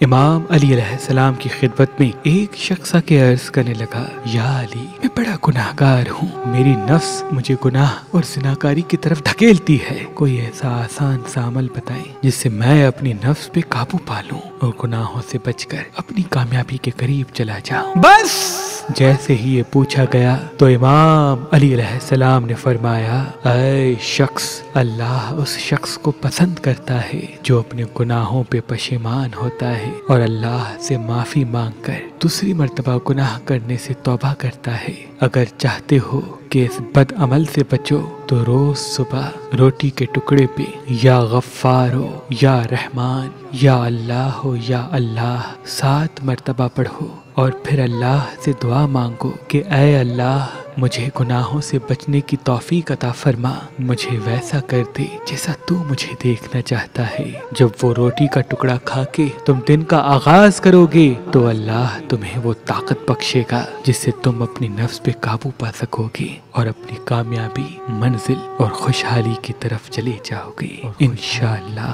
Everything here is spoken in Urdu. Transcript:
امام علی علیہ السلام کی خدمت میں ایک شخص کے عرض کرنے لگا، یا علی، میں بڑا گناہگار ہوں، میری نفس مجھے گناہ اور زناکاری کی طرف دھکیلتی ہے، کوئی ایسا آسان سا عمل بتائیں جس سے میں اپنی نفس پہ قابو پا لوں اور گناہوں سے بچ کر اپنی کامیابی کے قریب چلا جاؤں۔ بس جیسے ہی یہ پوچھا گیا تو امام علی علیہ السلام نے فرمایا، اے شخص، اللہ اس شخص کو پسند کرتا ہے جو اپنے گناہوں پہ پشیمان ہوتا ہے اور اللہ سے معافی مانگ کر دوسری مرتبہ گناہ کرنے سے توبہ کرتا ہے۔ اگر چاہتے ہو کہ اس بد عمل سے بچو تو روز صبح روٹی کے ٹکڑے پہ یا غفار ہو یا رحمان یا اللہ ہو یا اللہ 7 مرتبہ پڑھو اور پھر اللہ سے دعا مانگو کہ اے اللہ مجھے گناہوں سے بچنے کی توفیق عطا فرما، مجھے ویسا کر دے جیسا تو مجھے دیکھنا چاہتا ہے۔ جب وہ روٹی کا ٹکڑا کھا کے تم دن کا آغاز کرو گے تو اللہ تمہیں وہ طاقت بخشے گا جس سے تم اپنی نفس پہ قابو پا سکو گے اور اپنی کامیابی، منزل اور خوشحالی کی طرف چلے جاؤ گے انشاءاللہ۔